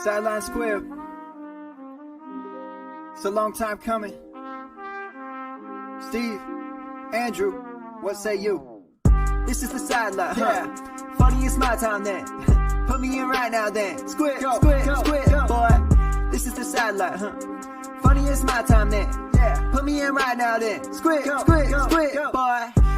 Sideline Squib. It's a long time coming. Steve, Andrew, what say you? This is the sideline, yeah. Funny, it's my time then. Put me in right now then. Squib, squib, boy. This is the sideline, Funny, it's my time then. Yeah. Put me in right now then. Squib, boy.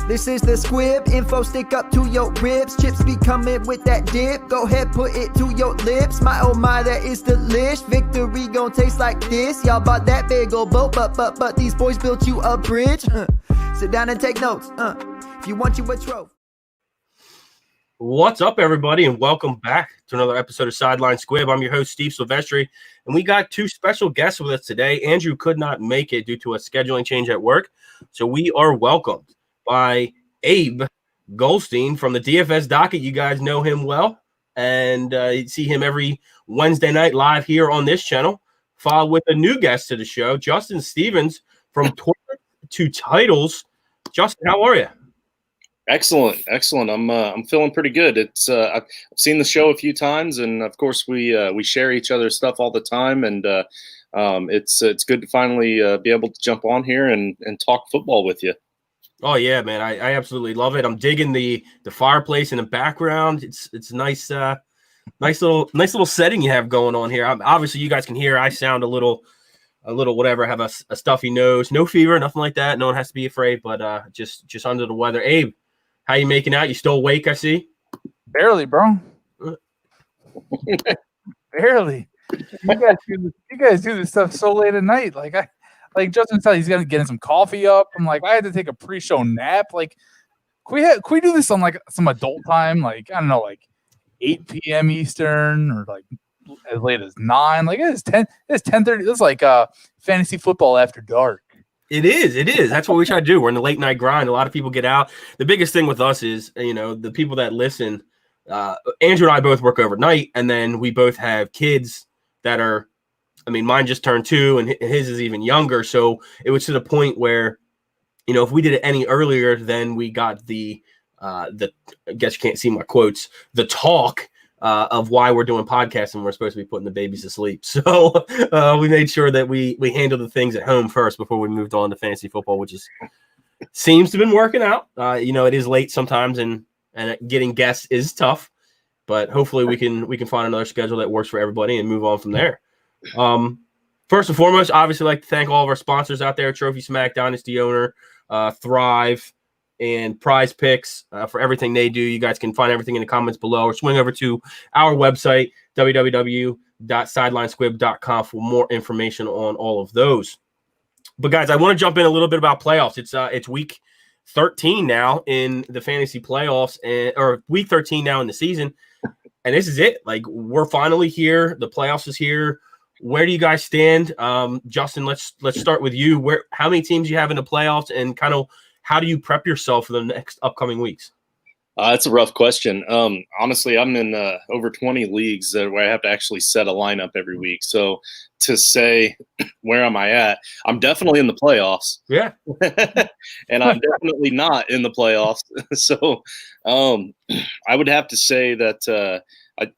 This is the Squib, info stick up to your ribs. Chips be coming with that dip. Go ahead, put it to your lips. My oh my, that is delish. Victory gon' taste like this. Y'all bought that big old boat, but these boys built you a bridge. Sit down and take notes. If you want you a trophy. What's up, everybody, and welcome back to another episode of Sideline Squib. I'm your host, Steve Silvestri, and we got two special guests with us today. Andrew could not make it due to a scheduling change at work, so we are welcomed by Abe Goldstein from the DFS Docket. You guys know him well, and you see him every Wednesday night live here on this channel. Followed with a new guest to the show, Justin Stevens from Toilet to Titles. Justin, how are you? Excellent. I'm feeling pretty good. It's I've seen the show a few times, and of course we share each other's stuff all the time, and it's good to finally be able to jump on here and talk football with you. Oh yeah, man, I absolutely love it. I'm digging the fireplace in the background. It's nice, nice little setting you have going on here. Obviously, you guys can hear I sound a little whatever. I have a stuffy nose, no fever, nothing like that. No one has to be afraid, but just under the weather. Abe, how you making out? You still awake? I see. Barely, bro. Barely. You guys do this stuff so late at night. Like Justin said, he's getting some coffee up. I'm like, I had to take a pre-show nap. Like, can we do this on like some adult time? Like, I don't know, like 8 p.m. Eastern or like as late as 9. Like it's 10:30. It's like fantasy football after dark. It is. That's what we try to do. We're in the late night grind. A lot of people get out. The biggest thing with us is, the people that listen. Andrew and I both work overnight, and then we both have kids that are. I mean, mine just turned 2, and his is even younger. So it was to the point where, if we did it any earlier, then we got the I guess you can't see my quotes, the talk of why we're doing podcasts and we're supposed to be putting the babies to sleep. So we made sure that we handled the things at home first before we moved on to fantasy football, which seems to have been working out. It is late sometimes, and getting guests is tough, but hopefully we can find another schedule that works for everybody and move on from there. First and foremost, obviously, like to thank all of our sponsors out there: Trophy Smack, Dynasty Owner, Thrive, and Prize Picks for everything they do. You guys can find everything in the comments below, or swing over to our website, www.sidelinesquib.com, for more information on all of those. But guys, I want to jump in a little bit about playoffs. It's week 13 now in the fantasy playoffs, or week 13 now in the season. And this is it. Like, we're finally here. The playoffs is here. Where do you guys stand? Justin, let's start with you. How many teams you have in the playoffs, and kind of how do you prep yourself for the next upcoming weeks? That's a rough question. Honestly, I'm in over 20 leagues where I have to actually set a lineup every week. So to say where am I at, I'm definitely in the playoffs. Yeah. And I'm definitely not in the playoffs. So I would have to say that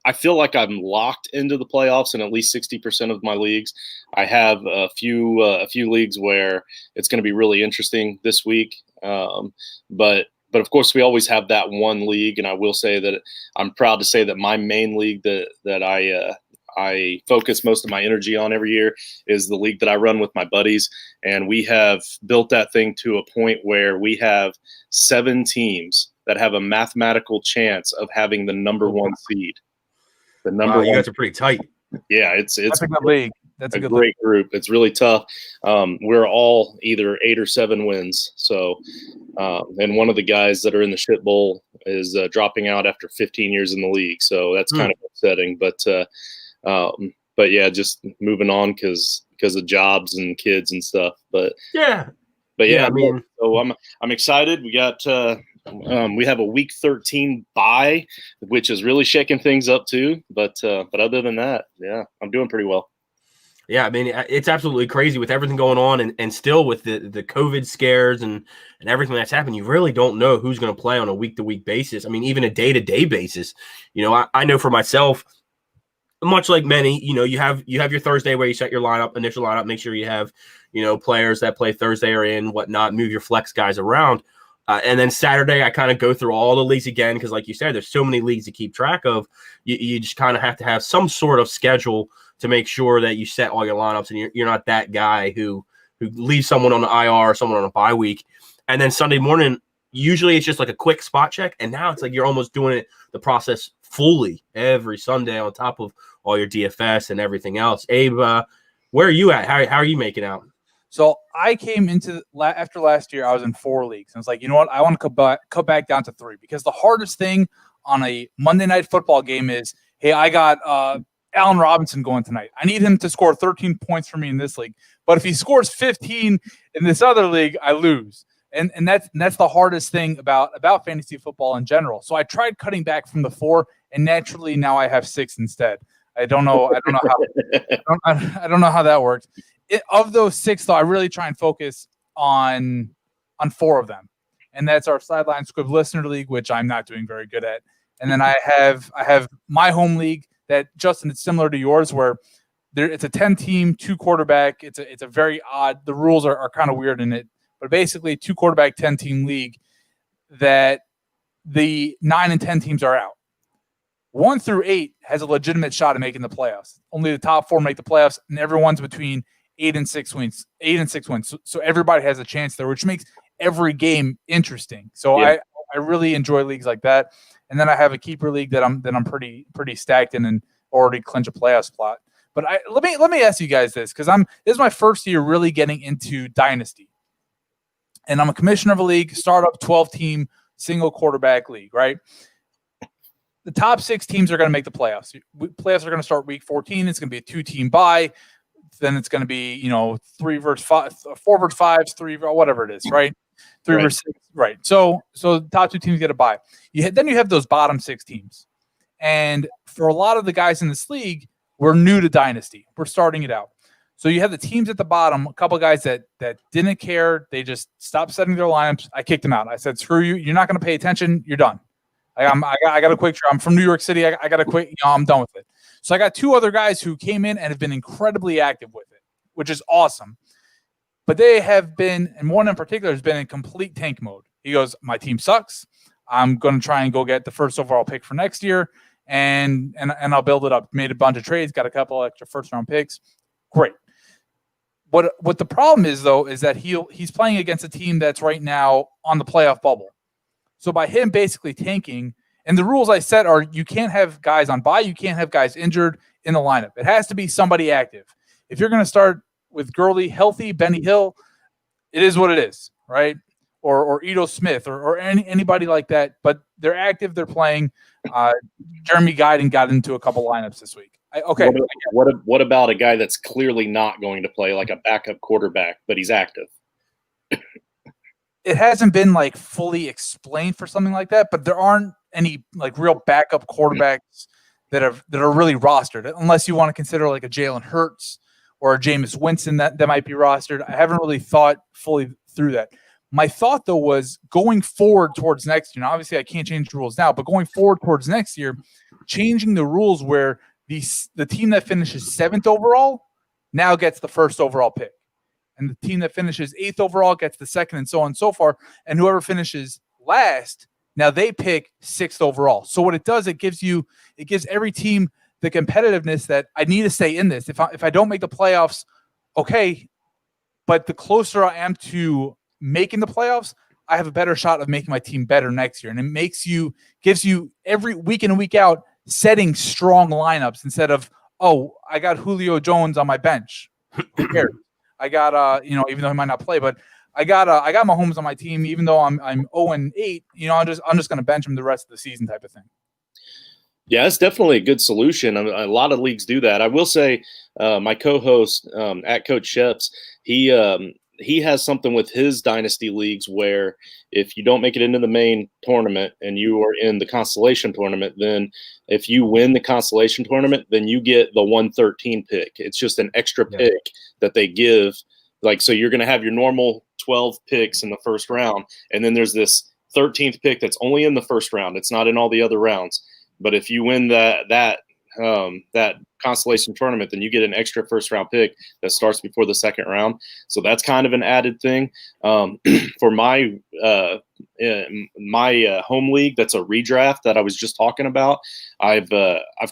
I feel like I'm locked into the playoffs in at least 60% of my leagues. I have a few leagues where it's going to be really interesting this week. But of course, we always have that one league, and I will say that I'm proud to say that my main league that I focus most of my energy on every year is the league that I run with my buddies, and we have built that thing to a point where we have 7 teams that have a mathematical chance of having the number 1 seed. The number you guys are pretty tight. Yeah, it's That's a good league. That's a good great group. It's really tough. We're all either 8 or 7 wins. So, and one of the guys that are in the shit bowl is dropping out after 15 years in the league. So that's kind of upsetting. But yeah, just moving on because of jobs and kids and stuff. But yeah, I mean, so I'm excited. We got we have a week 13 bye, which is really shaking things up too. But other than that, yeah, I'm doing pretty well. Yeah, I mean, it's absolutely crazy with everything going on, and still with the COVID scares and everything that's happened. You really don't know who's going to play on a week-to-week basis. I mean, even a day-to-day basis. I know for myself, much like many, you have your Thursday where you set your initial lineup, make sure you have, players that play Thursday are in, whatnot, move your flex guys around. And then Saturday, I kind of go through all the leagues again because, like you said, there's so many leagues to keep track of. You just kind of have to have some sort of schedule to make sure that you set all your lineups and you're not that guy who leaves someone on the IR or someone on a bye week. And then Sunday morning, usually it's just like a quick spot check. And now it's like you're almost doing the process fully every Sunday on top of all your DFS and everything else. Abe, where are you at? How are you making out? So I came into after last year, I was in 4 leagues. And I was like, you know what? I want to cut back down to 3 because the hardest thing on a Monday night football game is, hey, I got Allen Robinson going tonight. I need him to score 13 points for me in this league. But if he scores 15 in this other league, I lose. And that's the hardest thing about fantasy football in general. So I tried cutting back from the 4, and naturally now I have 6 instead. I don't know how that works. Of those 6, though, I really try and focus on 4 of them, and that's our Sideline Squib Listener League, which I'm not doing very good at. And then I have my home league that, Justin, it's similar to yours, where it's a 10-team, 2-quarterback. It's a very odd. The rules are kind of weird in it, but basically 2-quarterback, 10-team league that the 9 and 10 teams are out. 1 through 8 has a legitimate shot at making the playoffs. Only the top 4 make the playoffs, and everyone's between 8 and 6 wins. So everybody has a chance there, which makes every game interesting. So yeah. I really enjoy leagues like that. And then I have a keeper league that I'm pretty stacked in and already clinch a playoff spot. But let me ask you guys this, because this is my first year really getting into Dynasty. And I'm a commissioner of a league, startup 12-team single quarterback league, right? The top 6 teams are going to make the playoffs. Playoffs are going to start week 14. It's going to be a 2-team bye. Then it's going to be, 3 versus 5, 4 versus 5s, 3, whatever it is, right? 3 versus 6, right? So the top 2 teams get a bye. Then you have those bottom 6 teams. And for a lot of the guys in this league, we're new to Dynasty. We're starting it out. So you have the teams at the bottom, a couple of guys that didn't care. They just stopped setting their lineups. I kicked them out. I said, screw you. You're not going to pay attention. You're done. I got a quick trip. I'm from New York City. I got a quick, I'm done with it. So I got 2 other guys who came in and have been incredibly active with it, which is awesome. But they have been, and one in particular has been in complete tank mode. He goes, my team sucks. I'm going to try and go get the first overall pick for next year, and I'll build it up. Made a bunch of trades, got a couple extra first-round picks. Great. What the problem is, though, is that he's playing against a team that's right now on the playoff bubble. So by him basically tanking, and the rules I set are you can't have guys on bye, you can't have guys injured in the lineup. It has to be somebody active. If you're going to start with Gurley healthy, Benny Hill, it is what it is, right? Or Ito Smith or anybody like that. But they're active, they're playing. Jeremy Guyton got into a couple lineups this week. What about a guy that's clearly not going to play, like a backup quarterback, but he's active? It hasn't been like fully explained for something like that, but there aren't any like real backup quarterbacks that are really rostered, unless you want to consider like a Jalen Hurts or a Jameis Winston that might be rostered. I haven't really thought fully through that. My thought, though, was going forward towards next year. Now, obviously, I can't change the rules now, but going forward towards next year, changing the rules where the team that finishes 7th overall now gets the first overall pick. And the team that finishes 8th overall gets the 2nd, and so on and so forth. And whoever finishes last, now they pick 6th overall. So what it does, it gives every team the competitiveness that I need to stay in this. If I don't make the playoffs, okay, but the closer I am to making the playoffs, I have a better shot of making my team better next year. And it gives you every week in and week out setting strong lineups instead of, oh, I got Julio Jones on my bench. Who cares? I got even though he might not play, but I got Mahomes on my team, even though I'm 0-8. I'm just going to bench him the rest of the season, type of thing. Yeah, it's definitely a good solution. A lot of leagues do that. I will say, my co-host at Coach Sheps, he he has something with his dynasty leagues where if you don't make it into the main tournament and you are in the consolation tournament, then if you win the consolation tournament, then you get the 113 pick. It's just an extra pick that they give. Like, so you're going to have your normal 12 picks in the first round, and then there's this 13th pick that's only in the first round. It's not in all the other rounds. But if you win that consolation tournament, then you get an extra first round pick that starts before the second round. So that's kind of an added thing. For my home league, that's a redraft that I was just talking about. I've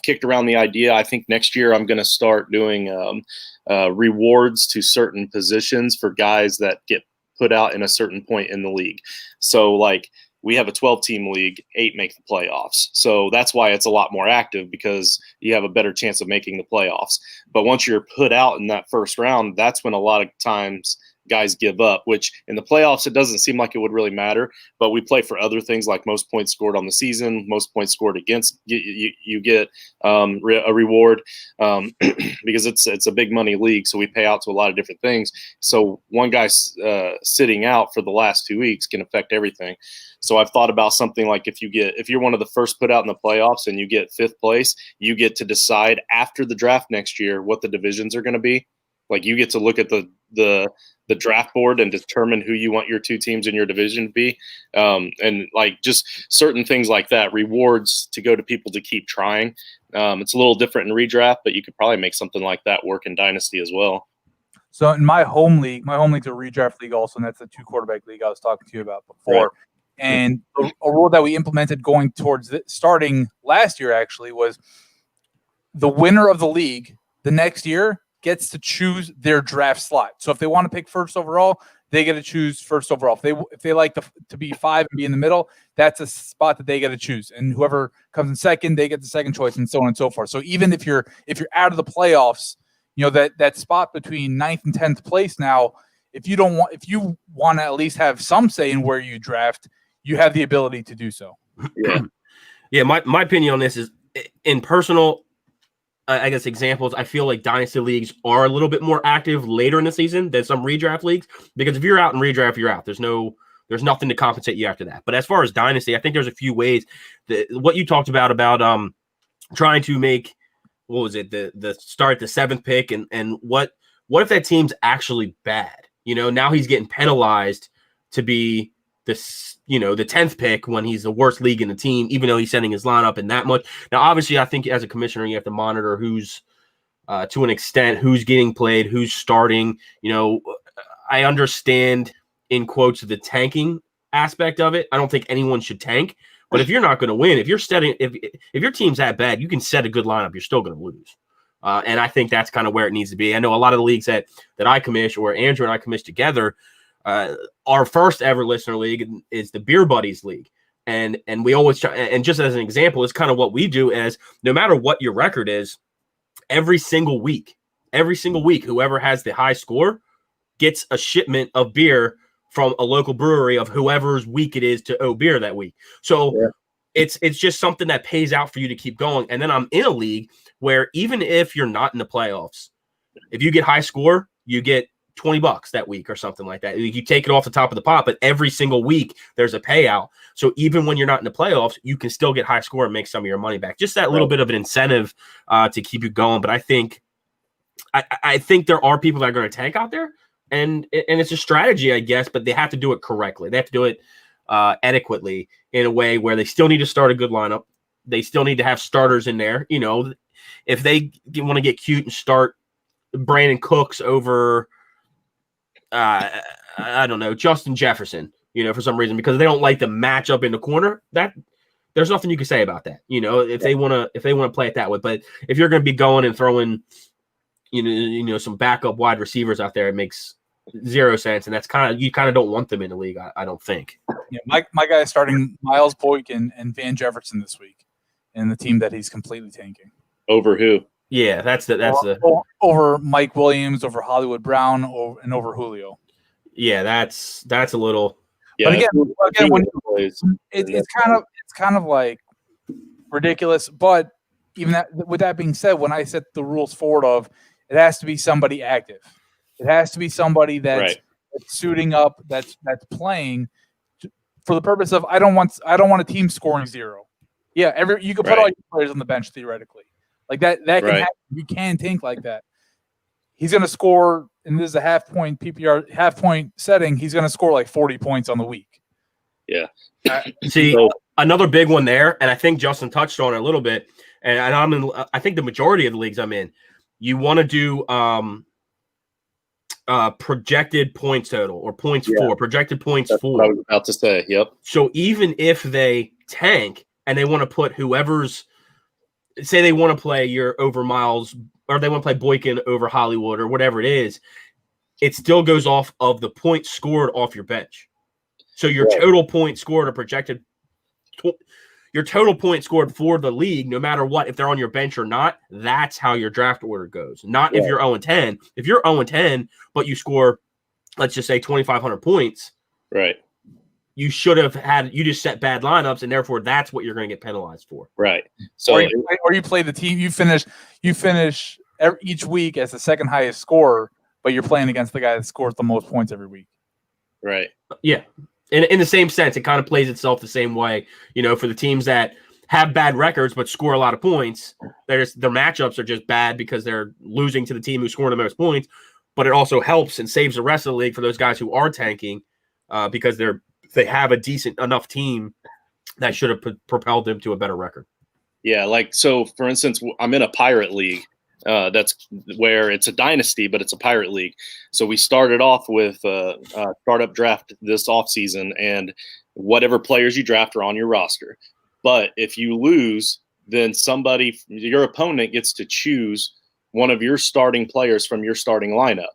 kicked around the idea. I think next year I'm going to start doing rewards to certain positions for guys that get put out in a certain point in the league. So like, we have a 12-team league, 8 make the playoffs. So that's why it's a lot more active, because you have a better chance of making the playoffs. But once you're put out in that first round, that's when a lot of times guys give up, which in the playoffs, it doesn't seem like it would really matter. But we play for other things like most points scored on the season, most points scored against. You get a reward because it's a big money league. So we pay out to a lot of different things. So one guy sitting out for the last 2 weeks can affect everything. So I've thought about something like if you're one of the first put out in the playoffs and you get 5th place, you get to decide after the draft next year what the divisions are going to be. Like, you get to look at the draft board and determine who you want your 2 teams in your division to be. And like just certain things like that, rewards to go to people to keep trying. It's a little different in redraft, but you could probably make something like that work in Dynasty as well. So in my home league's a redraft league also, and that's the 2-quarterback league I was talking to you about before. Right. And a rule that we implemented going towards starting last year actually was the winner of the league the next year gets to choose their draft slot. So if they want to pick first overall, they get to choose first overall. If they like to be 5 and be in the middle, that's a spot that they get to choose. And whoever comes in second, they get the second choice, and so on and so forth. So even if you're out of the playoffs, you know, that spot between 9th and 10th place now, if you want to at least have some say in where you draft, you have the ability to do so. Yeah. My opinion on this is, in personal, I guess, examples, I feel like dynasty leagues are a little bit more active later in the season than some redraft leagues, because if you're out in redraft, you're out. There's nothing to compensate you after that. But as far as dynasty, I think there's a few ways that what you talked about trying to make, what was it, the start the 7th pick, and what if that team's actually bad? You know, now he's getting penalized to be this, you know, the 10th pick when he's the worst league in the team, even though he's sending his lineup in that much. Now, obviously, I think as a commissioner, you have to monitor who's, to an extent, who's getting played, who's starting. You know, I understand, in quotes, the tanking aspect of it. I don't think anyone should tank. But if you're not going to win, if your team's that bad, you can set a good lineup, you're still going to lose. And I think that's kind of where it needs to be. I know a lot of the leagues that I commission, or Andrew and I commission together, our first ever listener league is the Beer Buddies League. And we always try, and just as an example, it's kind of what we do, as no matter what your record is, every single week, whoever has the high score gets a shipment of beer from a local brewery of whoever's week it is to owe beer that week. So it's just something that pays out for you to keep going. And then I'm in a league where even if you're not in the playoffs, if you get high score, you get $20 that week or something like that. You take it off the top of the pot, but every single week there's a payout. So even when you're not in the playoffs, you can still get high score and make some of your money back. Just that little bit of an incentive to keep you going. But I think there are people that are going to tank out there, and it's a strategy, I guess, but they have to do it correctly. They have to do it adequately, in a way where they still need to start a good lineup. They still need to have starters in there. You know, if they want to get cute and start Brandon Cooks over, I don't know, Justin Jefferson, you know, for some reason, because they don't like the matchup in the corner, that there's nothing you can say about that. You know, if they want to play it that way. But if you're going to be going and throwing, you know, some backup wide receivers out there, it makes zero sense. And that's you kind of don't want them in the league, I don't think. Yeah, my guy is starting Miles Boykin and Van Jefferson this week in the team that he's completely tanking. Over who? Yeah, that's over Mike Williams, over Hollywood Brown, and over Julio. Yeah, that's a little. Yeah, but again, when it's kind of like ridiculous. But even with that being said, when I set the rules forward of, it has to be somebody active. It has to be somebody that's suiting up, that's playing for the purpose of I don't want a team scoring 0. Yeah, you can put all your players on the bench theoretically. Like that can happen. You can tank like that. He's going to score, and this is a half-point PPR, half-point setting. He's going to score like 40 points on the week. Yeah. See, another big one there, and I think Justin touched on it a little bit, and I think the majority of the leagues I'm in, you want to do projected points total or points for, projected points That's for. what I was about to say, yep. So even if they tank and they want to put whoever's, say they want to play your over Miles, or they want to play Boykin over Hollywood or whatever it is, it still goes off of the points scored off your bench. So your total points scored or projected, your total points scored for the league, no matter what, if they're on your bench or not, that's how your draft order goes. Not if you're 0-10. If you're 0-10, but you score, let's just say 2,500 points, right? You should have you just set bad lineups, and therefore that's what you're going to get penalized for. Right. So, or you play the team. You finish each week as the second highest scorer, but you're playing against the guy that scores the most points every week. Right. Yeah. In the same sense, it kind of plays itself the same way. For the teams that have bad records but score a lot of points, their matchups are just bad because they're losing to the team who's scoring the most points. But it also helps and saves the rest of the league for those guys who are tanking because they have a decent enough team that should have propelled them to a better record. Yeah, so for instance, I'm in a pirate league. That's where it's a dynasty, but it's a pirate league. So we started off with a startup draft this offseason, and whatever players you draft are on your roster. But if you lose, then your opponent gets to choose one of your starting players from your starting lineup.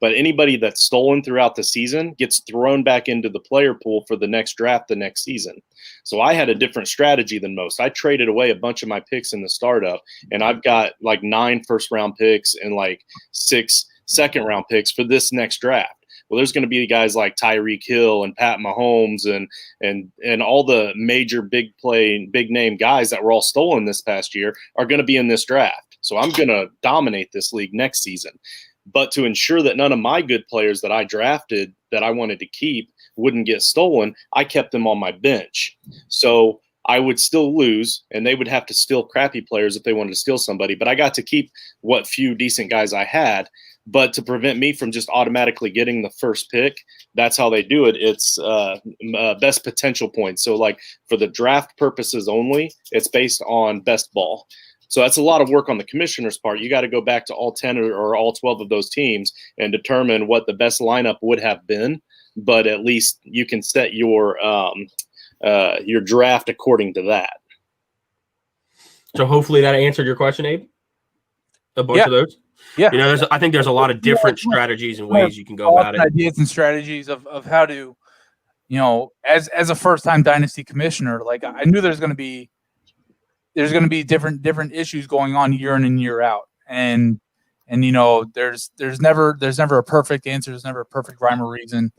But anybody that's stolen throughout the season gets thrown back into the player pool for the next draft the next season. So I had a different strategy than most. I traded away a bunch of my picks in the startup, and I've got like 9 first-round picks and like 6 second-round picks for this next draft. Well, there's going to be guys like Tyreek Hill and Pat Mahomes and all the major big name guys that were all stolen this past year are going to be in this draft. So I'm going to dominate this league next season. But to ensure that none of my good players that I drafted that I wanted to keep wouldn't get stolen, I kept them on my bench. So I would still lose, and they would have to steal crappy players if they wanted to steal somebody. But I got to keep what few decent guys I had. But to prevent me from just automatically getting the first pick, that's how they do it. It's best potential points. So like for the draft purposes only, it's based on best ball. So that's a lot of work on the commissioner's part. You got to go back to all 10 or all 12 of those teams and determine what the best lineup would have been. But at least you can set your draft according to that. So hopefully that answered your question, Abe. A bunch of those. Yeah. I think there's a lot of different strategies and ways you can go about it. Ideas and strategies of how to, as a first-time dynasty commissioner, like I knew there's going to be different issues going on year in and year out, and there's never a perfect answer. There's never a perfect rhyme or reason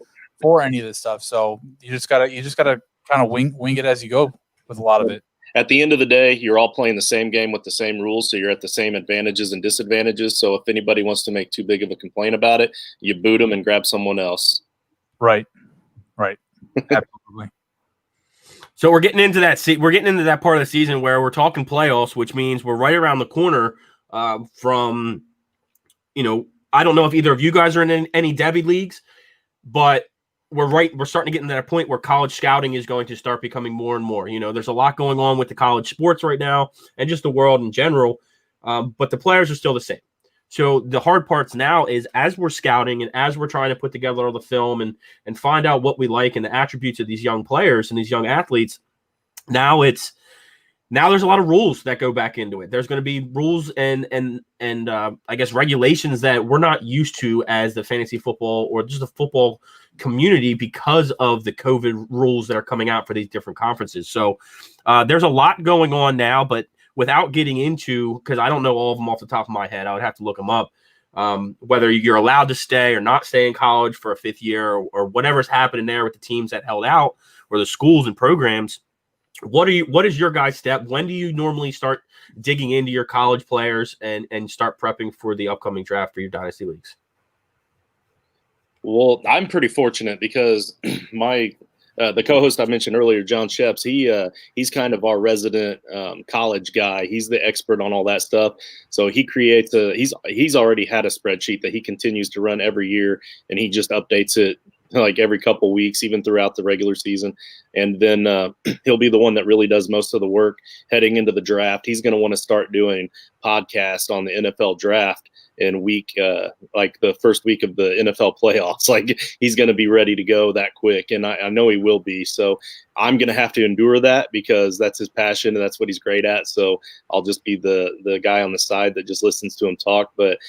for any of this stuff. So you just gotta kind of wing it as you go with a lot of it. At the end of the day, you're all playing the same game with the same rules, so you're at the same advantages and disadvantages. So if anybody wants to make too big of a complaint about it, you boot them and grab someone else. Right. Absolutely. So we're getting into that. We're getting into that part of the season where we're talking playoffs, which means we're right around the corner from. I don't know if either of you guys are in any Devy leagues, but we're starting to get into that point where college scouting is going to start becoming more and more. There's a lot going on with the college sports right now and just the world in general, but the players are still the same. So the hard parts now is as we're scouting and as we're trying to put together all the film and find out what we like and the attributes of these young players and these young athletes, now there's a lot of rules that go back into it. There's going to be rules and I guess regulations that we're not used to as the fantasy football or just the football community because of the COVID rules that are coming out for these different conferences. So there's a lot going on now, but without getting into, because I don't know all of them off the top of my head, I would have to look them up, whether you're allowed to stay or not stay in college for a 5th year or whatever's happening there with the teams that held out or the schools and programs. What is your guys' step? When do you normally start digging into your college players and start prepping for the upcoming draft for your dynasty leagues? Well, I'm pretty fortunate because my the co-host I mentioned earlier, John Sheps, he's kind of our resident college guy. He's the expert on all that stuff. So he creates he's already had a spreadsheet that he continues to run every year, and he just updates it like every couple weeks, even throughout the regular season. And then he'll be the one that really does most of the work heading into the draft. He's going to want to start doing podcasts on the NFL draft in like the first week of the NFL playoffs. Like he's going to be ready to go that quick. And I know he will be. So I'm going to have to endure that because that's his passion and that's what he's great at. So I'll just be the guy on the side that just listens to him talk. But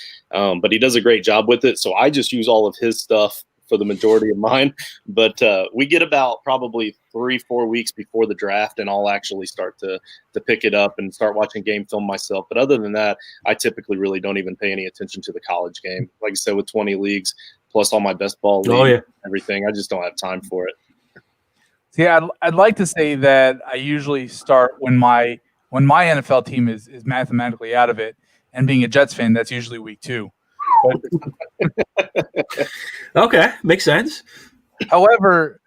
he does a great job with it. So I just use all of his stuff for the majority of mine, but we get about probably 3-4 weeks before the draft, and I'll actually start to pick it up and start watching game film myself. But other than that, I typically really don't even pay any attention to the college game. Like I said, with 20 leagues plus all my best ball leagues, everything, I just don't have time for it. Yeah, I'd like to say that I usually start when my NFL team is mathematically out of it, and being a Jets fan, that's usually week 2. Okay, makes sense. However,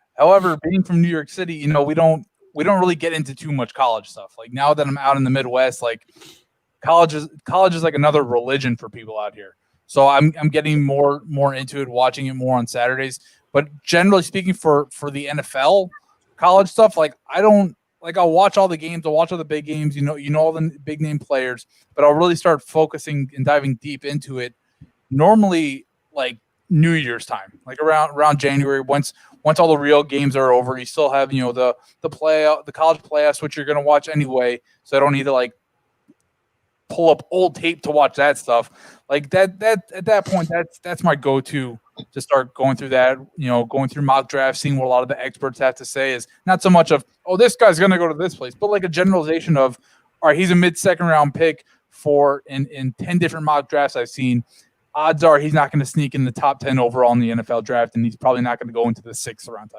being from New York City, we don't really get into too much college stuff. Like now that I'm out in the Midwest, like college is like another religion for people out here. So I'm getting more into it, watching it more on Saturdays. But generally speaking, for the NFL college stuff, like I'll watch all the games, I'll watch all the big games, all the big name players, but I'll really start focusing and diving deep into it normally like New Year's time, like around January, once all the real games are over. You still have the college playoffs, which you're going to watch anyway, so I don't need to like pull up old tape to watch that stuff. Like that at that point, that's my go-to to start going through that, going through mock drafts, seeing what a lot of the experts have to say. Is not so much of, oh, this guy's going to go to this place, but like a generalization of, all right, he's a mid-second round pick in 10 different mock drafts I've seen. Odds are he's not going to sneak in the top 10 overall in the NFL draft, and he's probably not going to go into the 6th round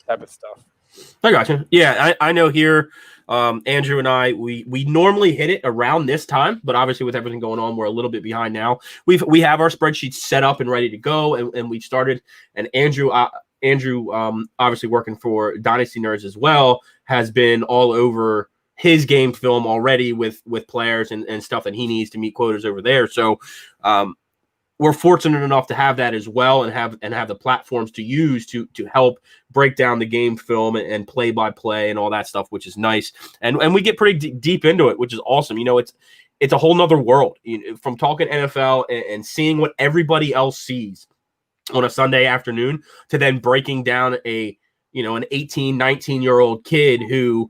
type of stuff. I got you. Yeah, I know here, Andrew and I, we normally hit it around this time, but obviously with everything going on, we're a little bit behind now. We have our spreadsheets set up and ready to go, and we started. And Andrew, obviously working for Dynasty Nerds as well, has been all over his game film already with players and stuff that he needs to meet quotas over there. So, we're fortunate enough to have that as well, and have the platforms to use to help break down the game film and play by play and all that stuff, which is nice. And we get pretty deep into it, which is awesome. It's a whole nother world from talking NFL and seeing what everybody else sees on a Sunday afternoon to then breaking down an 18, 19-year-old kid who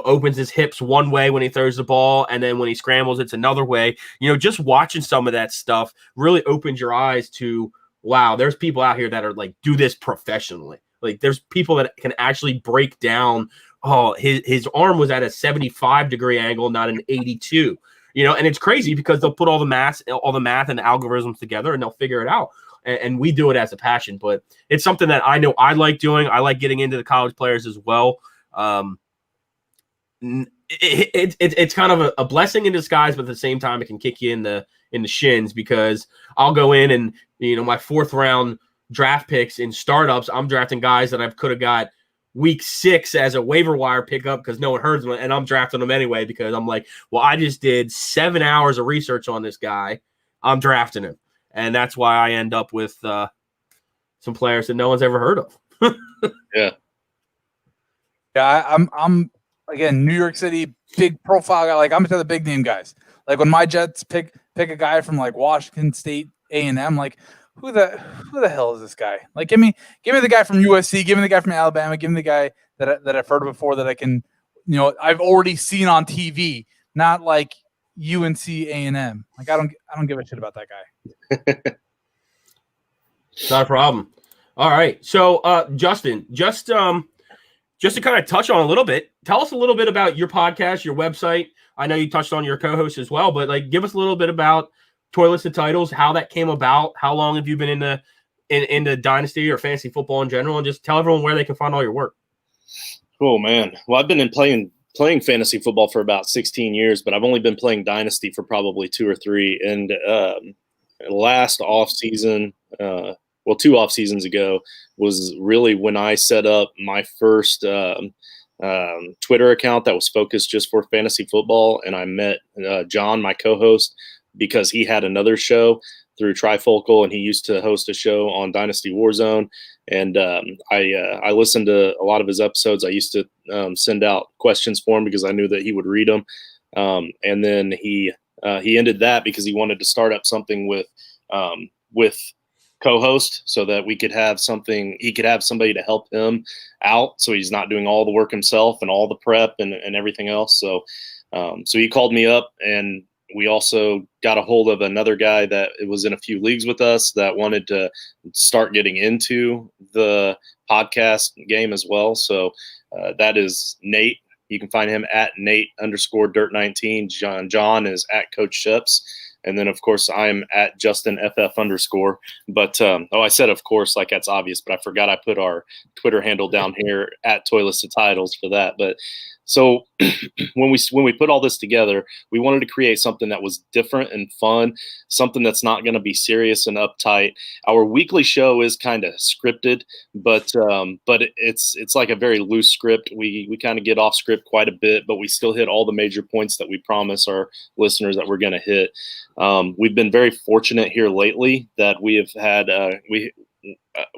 opens his hips one way when he throws the ball, and then when he scrambles, it's another way. Just watching some of that stuff really opens your eyes to, wow, there's people out here that are like, do this professionally. Like there's people that can actually break down, oh, his arm was at a 75-degree angle, not an 82. And it's crazy because they'll put all the math and algorithms together and they'll figure it out. And we do it as a passion, but it's something that I know I like doing. I like getting into the college players as well. It's kind of a blessing in disguise, but at the same time, it can kick you in the shins, because I'll go in and my 4th round draft picks in startups, I'm drafting guys that I could have got week 6 as a waiver wire pickup because no one heard them, and I'm drafting them anyway because I'm like, well, I just did 7 hours of research on this guy, I'm drafting him, and that's why I end up with some players that no one's ever heard of. Yeah. I'm again, New York City, big profile guy. Like I'm into the big name guys. Like when my Jets pick a guy from like Washington State A&M, like who the hell is this guy? Like give me the guy from USC, give me the guy from Alabama, give me the guy that I've heard of before that I can, I've already seen on TV, not like UNC A&M. Like I don't give a shit about that guy. Not a problem. All right, so Justin, just to kind of touch on a little bit, tell us a little bit about your podcast, your website. I know you touched on your co-host as well, but like give us a little bit about Toilets to Titles, how that came about, how long have you been into Dynasty or fantasy football in general, and just tell everyone where they can find all your work. Oh man, well, I've been playing fantasy football for about 16 years, but I've only been playing Dynasty for probably 2 or 3. And last off season, 2 off seasons ago was really when I set up my first Twitter account that was focused just for fantasy football. And I met John, my co-host, because he had another show through Trifocal, and he used to host a show on Dynasty Warzone. And I listened to a lot of his episodes. I used to send out questions for him because I knew that he would read them. And then he ended that because he wanted to start up something with co-host so that we could have something, he could have somebody to help him out, so he's not doing all the work himself and all the prep and everything else. So he called me up, and we also got a hold of another guy that was in a few leagues with us that wanted to start getting into the podcast game as well. So that is Nate. You can find him at Nate_Dirt19. John is at Coach Ships. And then, of course, I'm at JustinFF_. But, I said, of course, like that's obvious, but I forgot I put our Twitter handle down here at Toilets to Titles for that. But so when we put all this together, we wanted to create something that was different and fun, something that's not going to be serious and uptight. Our weekly show is kind of scripted, but it's like a very loose script. We kind of get off script quite a bit, but we still hit all the major points that we promise our listeners that we're going to hit. We've been very fortunate here lately that we have had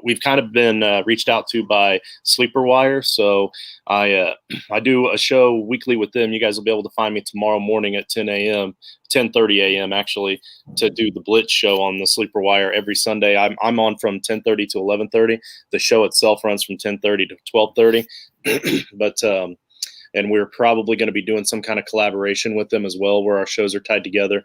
we've kind of been reached out to by Sleeper Wire. So I do a show weekly with them. You guys will be able to find me tomorrow morning at 10:30 a.m. actually, to do the Blitz show on the Sleeper Wire every Sunday. I'm on from 10:30 to 11:30. The show itself runs from 10:30 to 12:30. But and we're probably going to be doing some kind of collaboration with them as well, where our shows are tied together.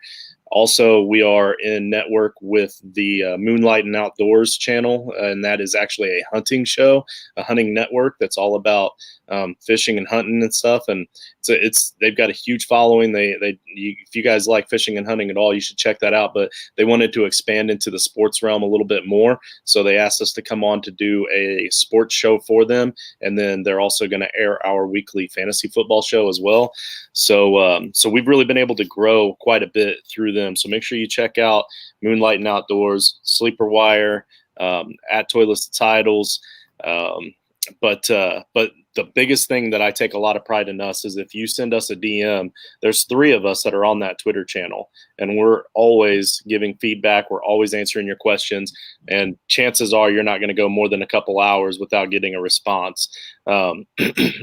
Also, we are in network with the Moonlight and Outdoors channel, and that is actually a hunting show, a hunting network that's all about fishing and hunting and stuff. And they've got a huge following. If you guys like fishing and hunting at all, you should check that out. But they wanted to expand into the sports realm a little bit more, so they asked us to come on to do a sports show for them, and then they're also going to air our weekly fantasy football show as well. So we've really been able to grow quite a bit through them. So make sure you check out Moonlight and Outdoors, Sleeper Wire, at Toilets to Titles. But the biggest thing that I take a lot of pride in us is if you send us a DM, there's 3 of us that are on that Twitter channel, and we're always giving feedback. We're always answering your questions, and chances are you're not going to go more than a couple hours without getting a response,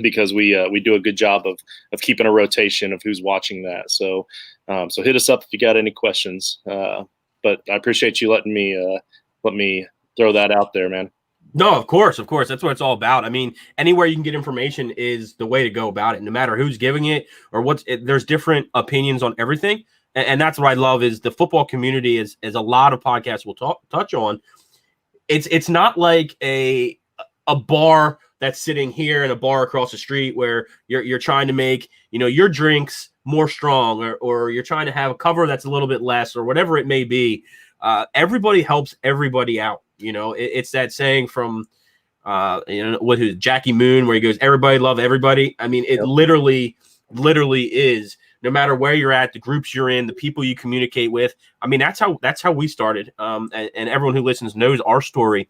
because we do a good job of keeping a rotation of who's watching that. So hit us up if you got any questions. But I appreciate you letting me throw that out there, man. No, of course. That's what it's all about. I mean, anywhere you can get information is the way to go about it, no matter who's giving it or there's different opinions on everything. And that's what I love is the football community is a lot of podcasts will touch on. It's not like a bar that's sitting here and a bar across the street where you're trying to make, your drinks more strong or you're trying to have a cover that's a little bit less or whatever it may be. Everybody helps everybody out. It's that saying from, what is Jackie Moon, where he goes, everybody love everybody. I mean, it literally is, no matter where you're at, the groups you're in, the people you communicate with. I mean, that's how we started. And everyone who listens knows our story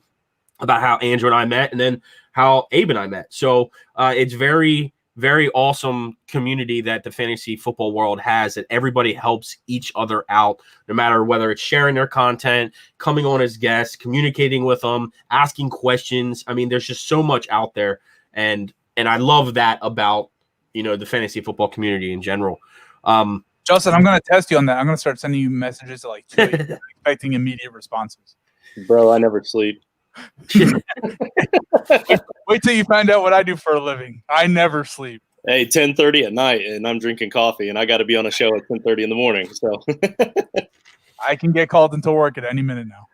about how Andrew and I met and then how Abe and I met. So it's very, very awesome community that the fantasy football world has, that everybody helps each other out, no matter whether it's sharing their content, coming on as guests, communicating with them, asking questions. I mean, there's just so much out there. And I love that about, the fantasy football community in general. Justin, I'm going to test you on that. I'm going to start sending you messages at like 2 a.m. expecting immediate responses. Bro, I never sleep. Wait till you find out what I do for a living. I never sleep. Hey, 10:30 at night, and I'm drinking coffee, and I got to be on a show at 10:30 in the morning. So I can get called into work at any minute now.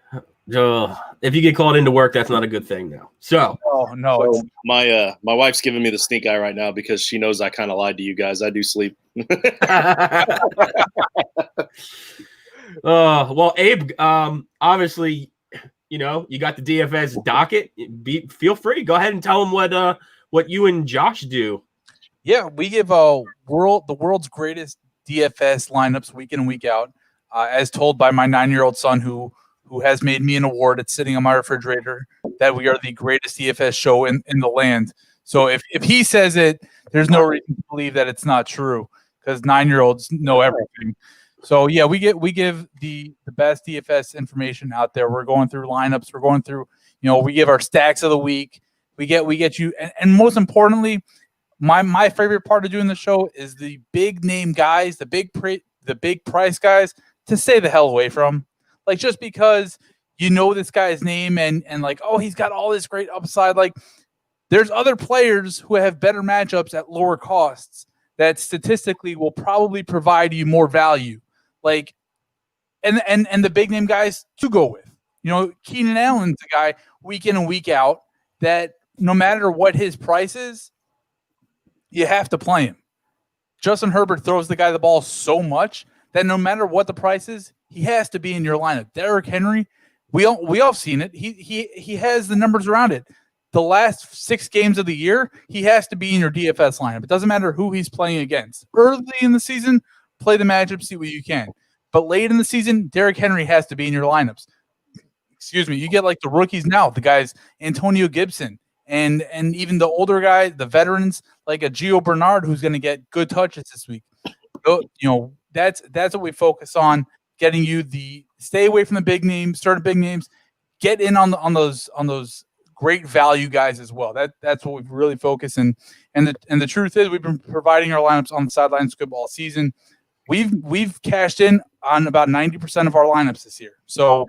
If you get called into work, that's not a good thing now. So, so my wife's giving me the stink eye right now because she knows I kind of lied to you guys. I do sleep. Well, Abe, obviously, you got the DFS docket. Feel free. Go ahead and tell them what you and Josh do. Yeah, we give the world's greatest DFS lineups week in and week out, as told by my 9-year-old son who who has made me an award. It's sitting on my refrigerator that we are the greatest DFS show in the land. So if he says it, there's no reason to believe that it's not true because 9-year-olds know everything. So yeah, we give the best DFS information out there. We're going through lineups. We're going through, we give our stacks of the week. We get you, and most importantly, my favorite part of doing the show is the big name guys, the big price guys to stay the hell away from. Like just because this guy's name and like, oh, he's got all this great upside. Like there's other players who have better matchups at lower costs that statistically will probably provide you more value. Like, and the big name guys to go with. Keenan Allen's a guy week in and week out that no matter what his price is, you have to play him. Justin Herbert throws the guy the ball so much that no matter what the price is, he has to be in your lineup. Derrick Henry, we all seen it. He has the numbers around it. The last 6 games of the year, he has to be in your DFS lineup. It doesn't matter who he's playing against. Early in the season, play the matchup, see what you can. But late in the season, Derrick Henry has to be in your lineups. Excuse me. You get like the rookies now, the guys Antonio Gibson, and even the older guy, the veterans like a Gio Bernard, who's going to get good touches this week. That's what we focus on, getting you stay away from the big names, certain big names, get in on those great value guys as well. That's what we've really focused and the truth is we've been providing our lineups on the sideline script all season. We've cashed in on about 90% of our lineups this year. So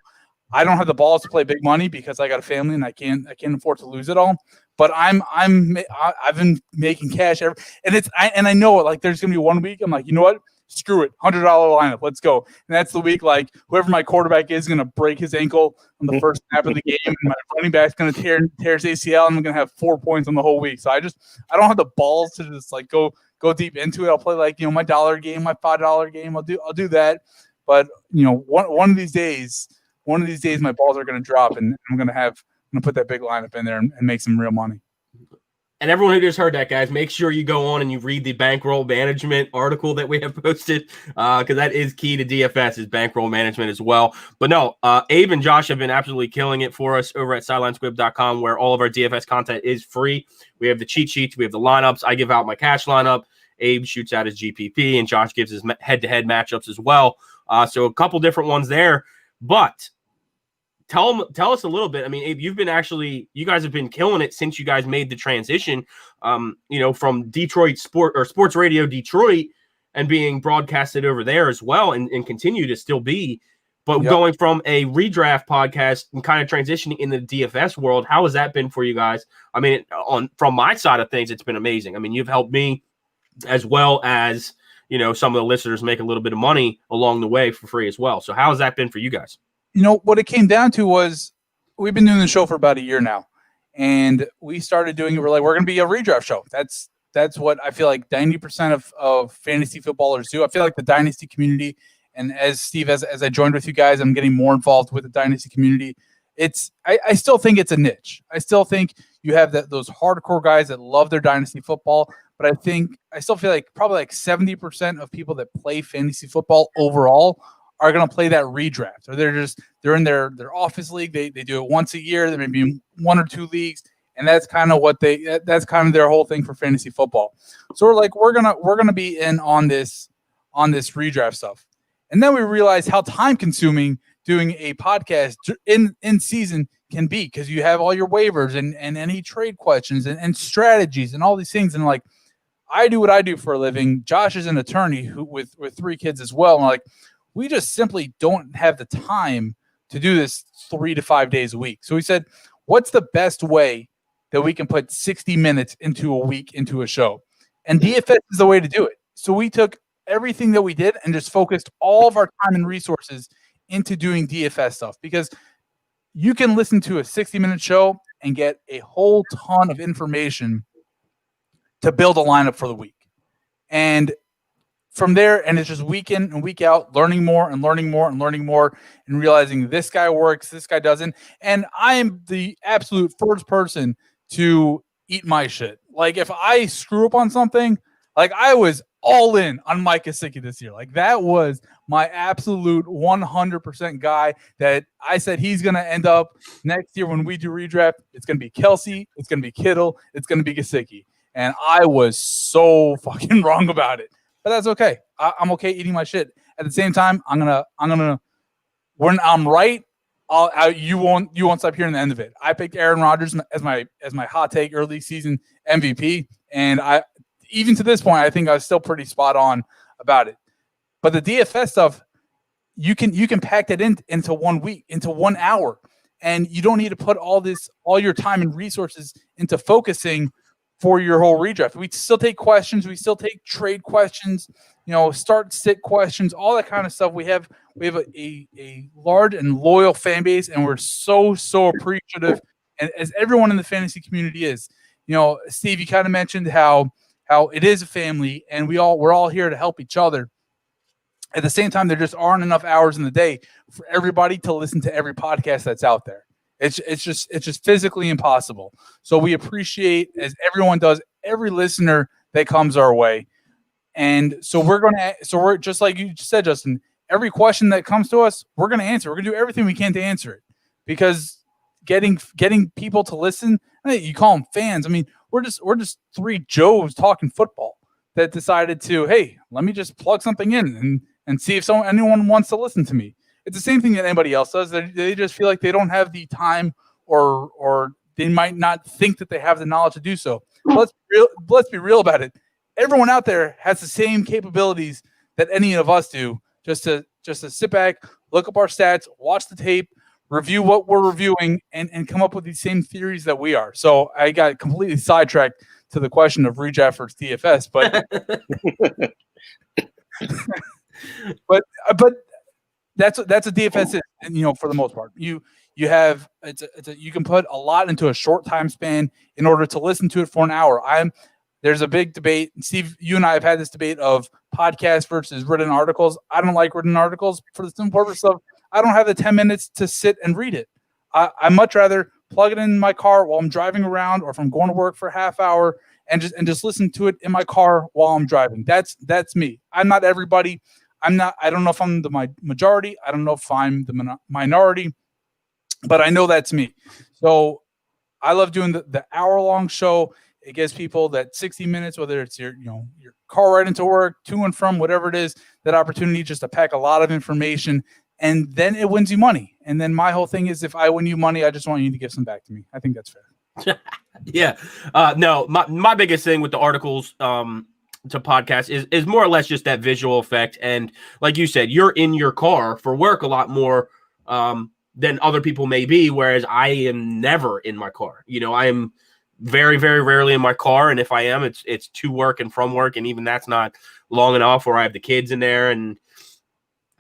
I don't have the balls to play big money because I got a family and I can't afford to lose it all. But I've been making cash and I know it. Like there's gonna be 1 week I'm like, you know what? Screw it, $100 lineup, let's go. And that's the week like whoever my quarterback is gonna break his ankle on the first snap of the game, and my running back's gonna tear his ACL, and I'm gonna have 4 points on the whole week. So I don't have the balls to just like go deep into it. I'll play like my $1 game, my $5 game. I'll do that. But one of these days my balls are gonna drop, and I'm gonna put that big lineup in there and make some real money. And everyone who just heard that, guys, make sure you go on and you read the bankroll management article that we have posted, because that is key to DFS, is bankroll management as well. But no, Abe and Josh have been absolutely killing it for us over at sidelinesquib.com, where all of our DFS content is free. We have the cheat sheets, we have the lineups. I give out my cash lineup. Abe shoots out his GPP, and Josh gives his head-to-head matchups as well. So a couple different ones there. But tell us a little bit. I mean, Abe, you guys have been killing it since you guys made the transition, from Detroit Sports Radio Detroit and being broadcasted over there as well, and continue to still be. But yep. Going from a redraft podcast and kind of transitioning in the DFS world, how has that been for you guys? I mean, from my side of things, it's been amazing. I mean, you've helped me as well as, some of the listeners make a little bit of money along the way for free as well. So how has that been for you guys? What it came down to was we've been doing the show for about a year now, and we started doing it. We're like, we're going to be a redraft show. That's what I feel like 90% of fantasy footballers do. I feel like the dynasty community, and as Steve, as I joined with you guys, I'm getting more involved with the dynasty community. I still think it's a niche. I still think you have those hardcore guys that love their dynasty football, but I still feel like probably like 70% of people that play fantasy football overall are going to play that redraft, or they're in their office league. They do it once a year. There may be 1 or 2 leagues, and that's kind of that's kind of their whole thing for fantasy football. So we're like, we're gonna be in on this redraft stuff, and then we realized how time consuming doing a podcast in season can be, because you have all your waivers and any trade questions and strategies and all these things. And like, I do what I do for a living. Josh is an attorney who with 3 kids as well. And like, we just simply don't have the time to do this 3 to 5 days a week. So we said, what's the best way that we can put 60 minutes into a week into a show? And DFS is the way to do it. So we took everything that we did and just focused all of our time and resources into doing DFS stuff, because you can listen to a 60-minute show and get a whole ton of information to build a lineup for the week. And from there, and it's just week in and week out, learning more and learning more and learning more, and realizing this guy works, this guy doesn't. And I am the absolute first person to eat my shit. Like, if I screw up on something, like I was all in on Mike Gesicki this year. Like, that was my absolute 100% guy that I said he's going to end up next year when we do redraft. It's going to be Kelsey. It's going to be Kittle. It's going to be Gesicki. And I was so fucking wrong about it. But that's okay. I'm okay eating my shit. At the same time, when I'm right, you won't stop hearing the end of it. I picked Aaron Rodgers as my hot take early season MVP, and even to this point, I think I was still pretty spot on about it. But the DFS stuff, you can pack that into 1 week, into 1 hour, and you don't need to put all your time and resources into focusing for your whole redraft. We still take questions, we still take trade questions, start sit questions, all that kind of stuff. We have a large and loyal fan base, and we're so appreciative, and as everyone in the fantasy community is. Steve, you kind of mentioned how it is a family, and we're all here to help each other. At the same time, there just aren't enough hours in the day for everybody to listen to every podcast that's out there. It's just physically impossible. So we appreciate, as everyone does, every listener that comes our way. And so we're just like you just said, Justin, every question that comes to us, we're going to answer. We're going to do everything we can to answer it, because getting people to listen, you call them fans. I mean, we're just three Joes talking football that decided to, hey, let me just plug something in and see if anyone wants to listen to me. It's the same thing that anybody else does. They just feel like they don't have the time, or they might not think that they have the knowledge to do so. Let's be real about it. Everyone out there has the same capabilities that any of us do. Just to sit back, look up our stats, watch the tape, review what we're reviewing, and come up with these same theories that we are. So I got completely sidetracked to the question of redraft versus DFS, but but that's a DFS is, and for the most part. You can put a lot into a short time span in order to listen to it for an hour. There's a big debate. Steve, you and I have had this debate of podcasts versus written articles. I don't like written articles for the simple purpose of I don't have the 10 minutes to sit and read it. I much rather plug it in my car while I'm driving around, or if I'm going to work for a half hour and just listen to it in my car while I'm driving. That's me. I'm not everybody. I don't know if I'm the majority. I don't know if I'm the minority, but I know that's me. So I love doing the hour-long show. It gives people that 60 minutes, whether it's your car ride into work, to and from, whatever it is, that opportunity just to pack a lot of information, and then it wins you money. And then my whole thing is, if I win you money, I just want you to give some back to me. I think that's fair. Yeah. No, my biggest thing with the articles to podcasts is more or less just that visual effect. And like you said, you're in your car for work a lot more than other people may be, whereas I am never in my car. I am very, very rarely in my car, and if I am, it's to work and from work, and even that's not long enough, or I have the kids in there and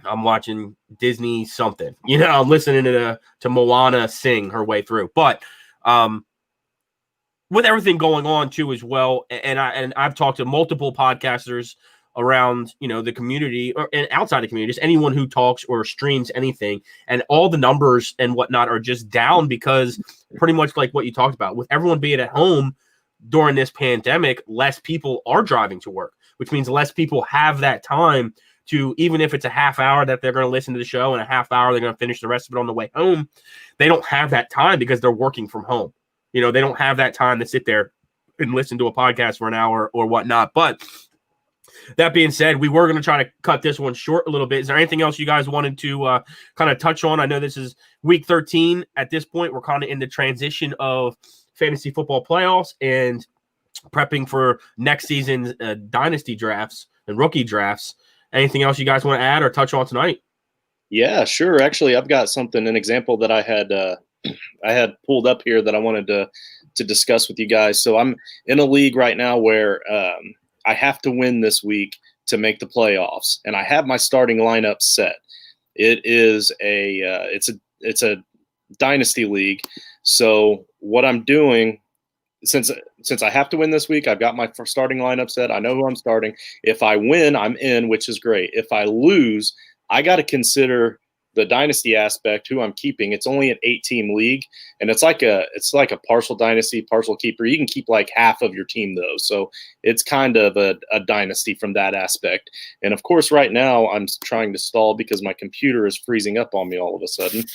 I'm watching Disney something. I'm listening to Moana sing her way through. But with everything going on too as well, and I've talked to multiple podcasters around the community and outside the community, just anyone who talks or streams anything, and all the numbers and whatnot are just down, because pretty much like what you talked about, with everyone being at home during this pandemic, less people are driving to work, which means less people have that time to, even if it's a half hour that they're going to listen to the show and a half hour they're going to finish the rest of it on the way home, they don't have that time because they're working from home. They don't have that time to sit there and listen to a podcast for an hour or whatnot. But that being said, we were going to try to cut this one short a little bit. Is there anything else you guys wanted to kind of touch on? I know this is week 13 at this point. We're kind of in the transition of fantasy football playoffs and prepping for next season's dynasty drafts and rookie drafts. Anything else you guys want to add or touch on tonight? Yeah, sure. Actually, I've got an example that I had pulled up here that I wanted to discuss with you guys. So I'm in a league right now where I have to win this week to make the playoffs, and I have my starting lineup set. It is it's a dynasty league. So what I'm doing, since I have to win this week, I've got my starting lineup set. I know who I'm starting. If I win, I'm in, which is great. If I lose, I got to consider the dynasty aspect, who I'm keeping, it's only an 8-team league, and it's like a partial dynasty, partial keeper. You can keep like half of your team though, so it's kind of a dynasty from that aspect. And of course, right now I'm trying to stall because my computer is freezing up on me all of a sudden.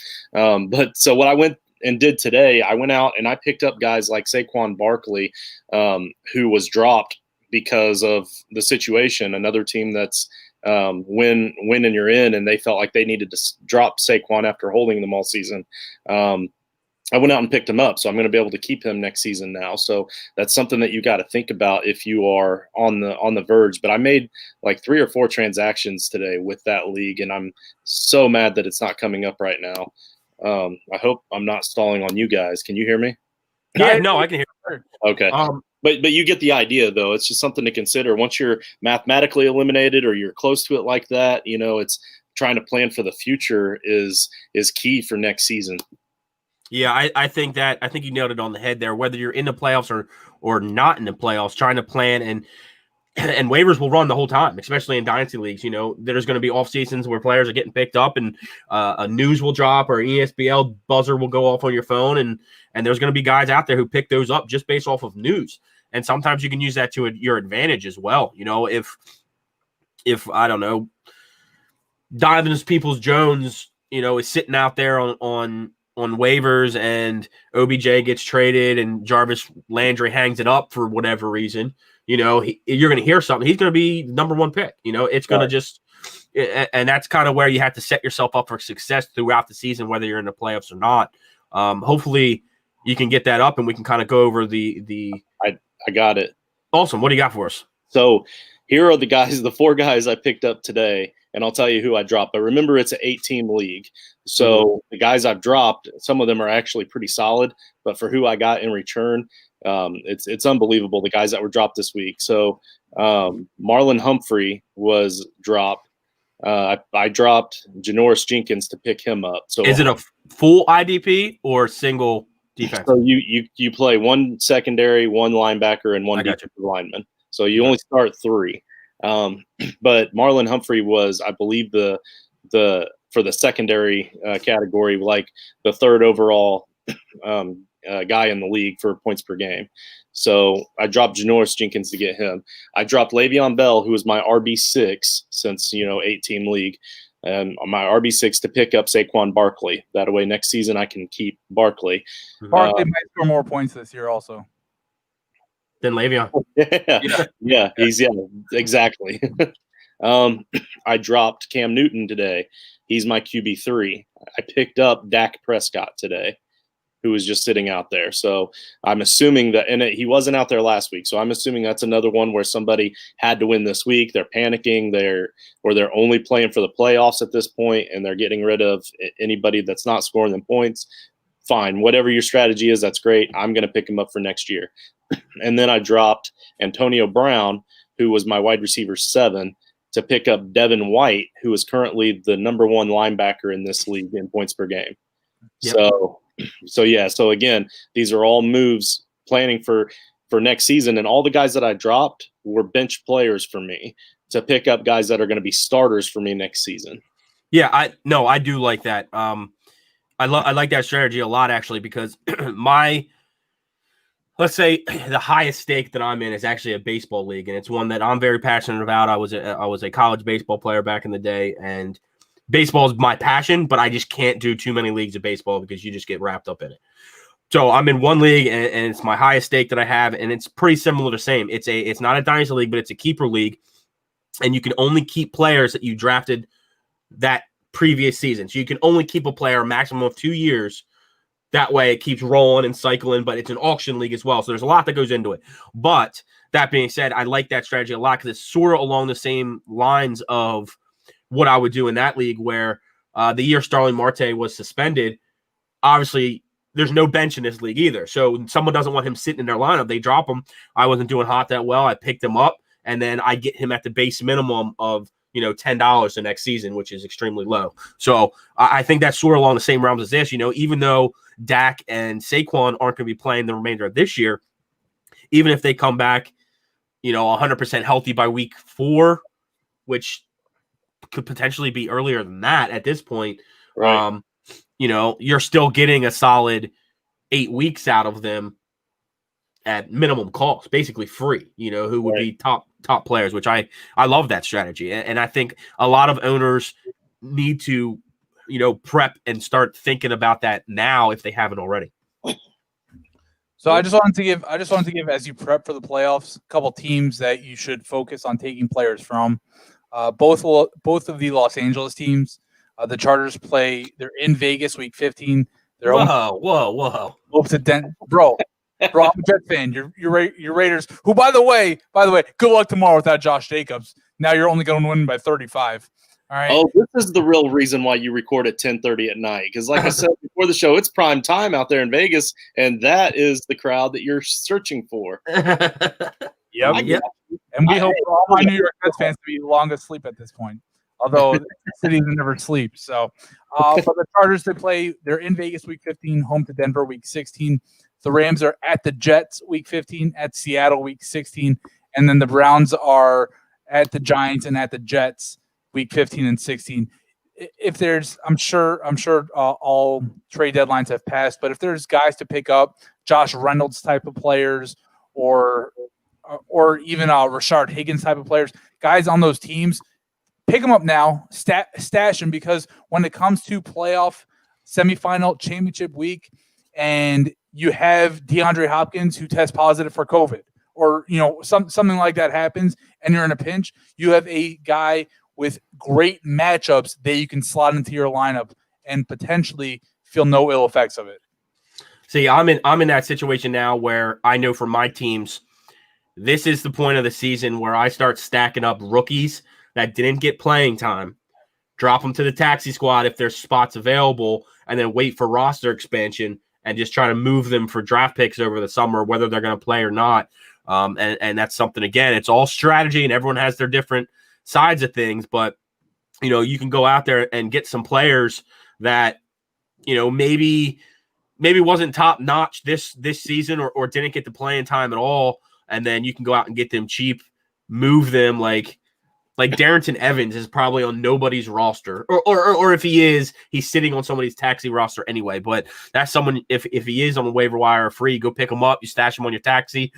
But so what I went and did today, I went out and I picked up guys like Saquon Barkley, who was dropped because of the situation. Another team that's win and you're in, and they felt like they needed to drop Saquon after holding them all season. I went out and picked him up, so I'm going to be able to keep him next season now. So that's something that you got to think about if you are on the verge. But I made like 3 or 4 transactions today with that league, and I'm so mad that it's not coming up right now. I hope I'm not stalling on you guys. Can you hear me? Yeah, no, I can hear. Okay. But you get the idea, though. It's just something to consider. Once you're mathematically eliminated or you're close to it like that, it's trying to plan for the future is key for next season. Yeah, I think you nailed it on the head there. Whether you're in the playoffs or not in the playoffs, trying to plan and waivers will run the whole time, especially in dynasty leagues. There's going to be off seasons where players are getting picked up, and a news will drop or ESPL buzzer will go off on your phone, and there's going to be guys out there who pick those up just based off of news. And sometimes you can use that to your advantage as well. If I don't know, Donovan Peoples-Jones, is sitting out there on waivers and OBJ gets traded and Jarvis Landry hangs it up for whatever reason, you're going to hear something. He's going to be number 1 pick. It's going to just – and that's kind of where you have to set yourself up for success throughout the season, whether you're in the playoffs or not. Hopefully you can get that up and we can kind of go over the I got it. Awesome. What do you got for us? So here are the 4 guys I picked up today, and I'll tell you who I dropped. But remember, it's an 8-team league. So the guys I've dropped, some of them are actually pretty solid, but for who I got in return, it's unbelievable, the guys that were dropped this week. So Marlon Humphrey was dropped. I dropped Janoris Jenkins to pick him up. So is it a full IDP or single defense? So you play 1 secondary, 1 linebacker, and 1 defensive lineman. So you only start 3. But Marlon Humphrey was, I believe, the for the secondary category, like the 3rd overall guy in the league for points per game. So I dropped Janoris Jenkins to get him. I dropped Le'Veon Bell, who was my RB6 since 8-team league, and my RB6 to pick up Saquon Barkley. That way, next season I can keep Barkley. Barkley might score more points this year, also. Than Le'Veon. Yeah, exactly. I dropped Cam Newton today. He's my QB3. I picked up Dak Prescott today, who was just sitting out there. So I'm assuming that, and he wasn't out there last week. So I'm assuming that's another one where somebody had to win this week. They're panicking. They're only playing for the playoffs at this point, and they're getting rid of anybody that's not scoring them points. Fine. Whatever your strategy is, that's great. I'm going to pick him up for next year. And then I dropped Antonio Brown, who was my wide receiver 7, to pick up Devin White, who is currently the number 1 linebacker in this league in points per game. Yep. So again, these are all moves planning for next season, and all the guys that I dropped were bench players for me to pick up guys that are going to be starters for me next season. Yeah, I do like that. I like that strategy a lot, actually, because let's say the highest stake that I'm in is actually a baseball league, and it's one that I'm very passionate about. I was a college baseball player back in the day, and baseball is my passion, but I just can't do too many leagues of baseball because you just get wrapped up in it. So I'm in one league, and it's my highest stake that I have, and it's pretty similar to same. It's not a dynasty league, but it's a keeper league, and you can only keep players that you drafted that previous season. So you can only keep a player a maximum of 2 years. That way it keeps rolling and cycling, but it's an auction league as well. So there's a lot that goes into it. But that being said, I like that strategy a lot because it's sort of along the same lines of what I would do in that league where the year Starling Marte was suspended, obviously there's no bench in this league either. So someone doesn't want him sitting in their lineup. They drop him. I wasn't doing hot that well. I picked him up, and then I get him at the base minimum of $10 the next season, which is extremely low. So I think that's sort of along the same realms as this. Even though Dak and Saquon aren't going to be playing the remainder of this year, even if they come back, 100% healthy by week 4, which could potentially be earlier than that at this point, Right. You're still getting a solid 8 weeks out of them at minimum cost, basically free, who would be top players, which I love that strategy. And I think a lot of owners need to, prep and start thinking about that now if they haven't already. So I just wanted to give, as you prep for the playoffs, a couple teams that you should focus on taking players from. Both of the Los Angeles teams, the Chargers they're in Vegas week 15. They're whoa. Home to Bro, I'm a Jets fan. Your Raiders, who by the way, good luck tomorrow without Josh Jacobs. Now you're only going to win by 35. All right. Oh, this is the real reason why you record at 10:30 at night. Because like I said before the show, it's prime time out there in Vegas, and that is the crowd that you're searching for. Yep. And we hope for all my New York Jets fans to be long asleep at this point. Although the city never sleeps. So for the Chargers, they're in Vegas week 15, home to Denver week 16. The Rams are at the Jets week 15, at Seattle week 16, and then the Browns are at the Giants and at the Jets week 15 and 16. If there's, I'm sure all trade deadlines have passed, but if there's guys to pick up, Josh Reynolds type of players, or even Rashard Higgins type of players, guys on those teams, pick them up now, stash them, because when it comes to playoff, semifinal, championship week, and you have DeAndre Hopkins who tests positive for COVID, or something like that happens, and you're in a pinch, you have a guy with great matchups that you can slot into your lineup and potentially feel no ill effects of it. See, I'm in that situation now where I know for my teams, this is the point of the season where I start stacking up rookies that didn't get playing time, drop them to the taxi squad if there's spots available, and then wait for roster expansion and just try to move them for draft picks over the summer, whether they're going to play or not. And that's something, again, it's all strategy, and everyone has their different sides of things, but you can go out there and get some players that maybe wasn't top notch this season, or didn't get the playing time at all, and then you can go out and get them cheap, move them like Darrington Evans is probably on nobody's roster, or if he is, he's sitting on somebody's taxi roster anyway. But that's someone, if he is on the waiver wire or free, go pick him up, you stash him on your taxi.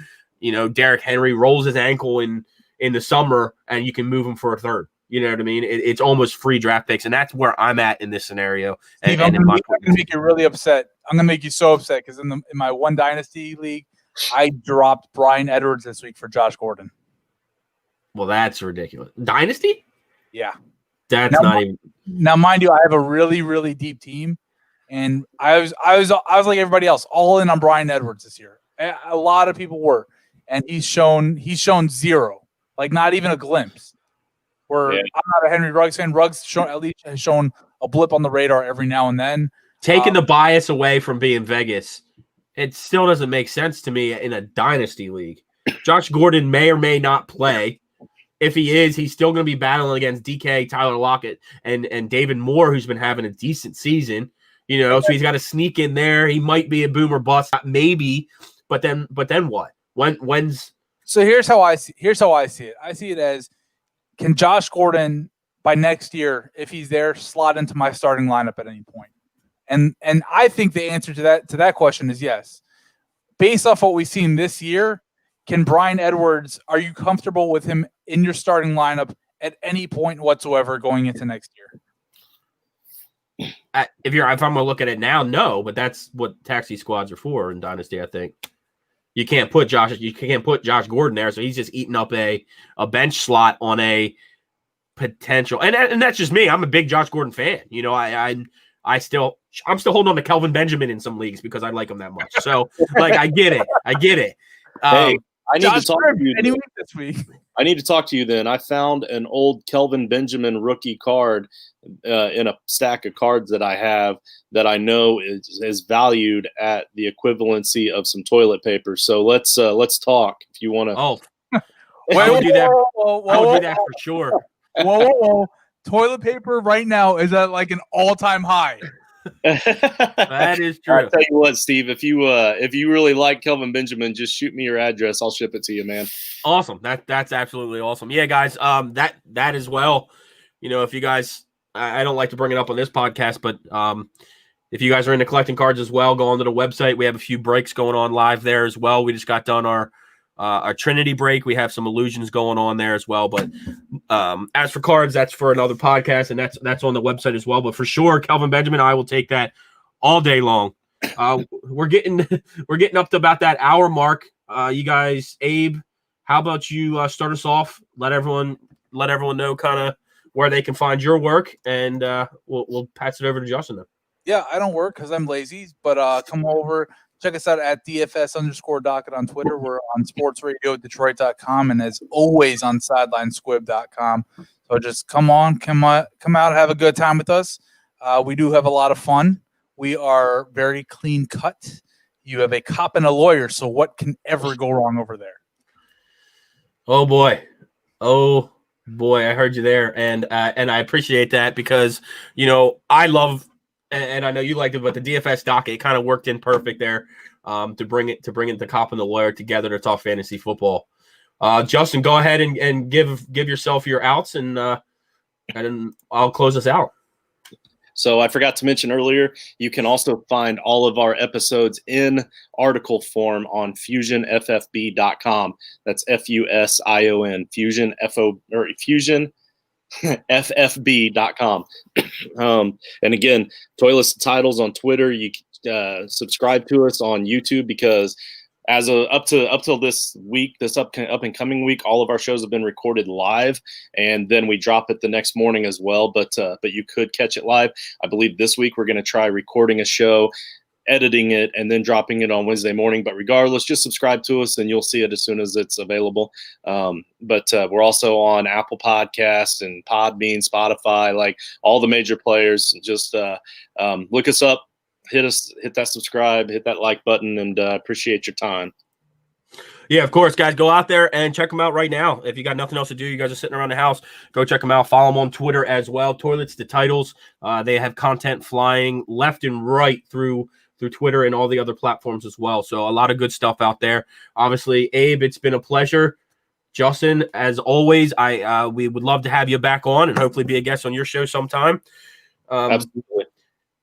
Derrick Henry rolls his ankle in the summer, and you can move him for a third. You know what I mean? It's almost free draft picks, and that's where I'm at in this scenario. Steve, I'm going to make you really upset. I'm going to make you so upset because in my one dynasty league, I dropped Brian Edwards this week for Josh Gordon. Well, that's ridiculous. Dynasty? Yeah. That's not even. Now, mind you, I have a really, really deep team, and I was like everybody else, all in on Brian Edwards this year. A lot of people were, and he's shown zero. Like, not even a glimpse. I'm not a Henry Ruggs fan. Ruggs has shown a blip on the radar every now and then. Taking the bias away from being Vegas, it still doesn't make sense to me in a dynasty league. Josh Gordon may or may not play. If he is, he's still going to be battling against DK, Tyler Lockett, and David Moore, who's been having a decent season. So he's got to sneak in there. He might be a boomer bust, maybe, but then what? When's So here's how I see it. I see it as, can Josh Gordon by next year, if he's there, slot into my starting lineup at any point? And I think the answer to that question is yes. Based off what we've seen this year, can Brian Edwards, are you comfortable with him in your starting lineup at any point whatsoever going into next year? If I'm going to look at it now, no, but that's what taxi squads are for in Dynasty, I think. You can't put Josh Gordon there, so he's just eating up a bench slot on a potential. And that's just me. I'm a big Josh Gordon fan. I'm still holding on to Kelvin Benjamin in some leagues because I like him that much. So I get it. Hey, I need to talk to you this week. I need to talk to you then. I found an old Kelvin Benjamin rookie card in a stack of cards that I have that I know is valued at the equivalency of some toilet paper. So let's talk if you want to. Oh, I would do that. I would do that for sure. Whoa. Toilet paper right now is at like an all-time high. That is true. I'll tell you what, Steve, if you really like Kelvin Benjamin, just shoot me your address. I'll ship it to you, man. Awesome. That's absolutely awesome. Yeah, guys. That as well. If you guys, I don't like to bring it up on this podcast, but if you guys are into collecting cards as well, go onto the website. We have a few breaks going on live there as well. We just got done our Trinity break. We have some illusions going on there as well. But as for cards, that's for another podcast, and that's on the website as well. But for sure, Kelvin Benjamin, I will take that all day long. We're getting up to about that hour mark. You guys, Abe, how about you start us off? Let everyone know kind of where they can find your work, and we'll pass it over to Justin then. Yeah, I don't work because I'm lazy, but come over, check us out at DFS_docket on Twitter. We're on sportsradiodetroit.com, and as always on sidelinesquib.com. So just come out, have a good time with us. We do have a lot of fun. We are very clean cut. You have a cop and a lawyer, so what can ever go wrong over there? Oh boy, I heard you there, and I appreciate that because I love. And I know you liked it, but the DFS docket kind of worked in perfect there to bring it the cop and the lawyer together to talk fantasy football. Justin, go ahead and give yourself your outs, and I'll close us out. So I forgot to mention earlier, you can also find all of our episodes in article form on FusionFFB.com. That's FUSION, Fusion FFB.com. And again, Toilets and Titles on Twitter. You can subscribe to us on YouTube because up till this week, this up and coming week, all of our shows have been recorded live, and then we drop it the next morning as well. But you could catch it live. I believe this week we're going to try recording a show, editing it, and then dropping it on Wednesday morning. But regardless, just subscribe to us and you'll see it as soon as it's available. But we're also on Apple Podcasts and Podbean, Spotify, like all the major players. Just look us up, hit that subscribe, hit that like button, and appreciate your time. Yeah, of course, guys. Go out there and check them out right now. If you got nothing else to do, you guys are sitting around the house, go check them out. Follow them on Twitter as well. Toilets to Titles. They have content flying left and right through Twitter and all the other platforms as well. So a lot of good stuff out there. Obviously, Abe, it's been a pleasure. Justin, as always, we would love to have you back on and hopefully be a guest on your show sometime. Absolutely.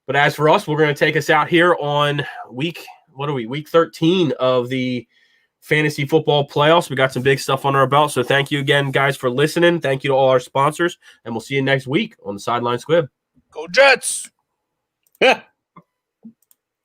But as for us, we're going to take us out here on week 13 of the fantasy football playoffs. We got some big stuff on our belt. So thank you again, guys, for listening. Thank you to all our sponsors, and we'll see you next week on the Sideline Squib. Go Jets! Yeah.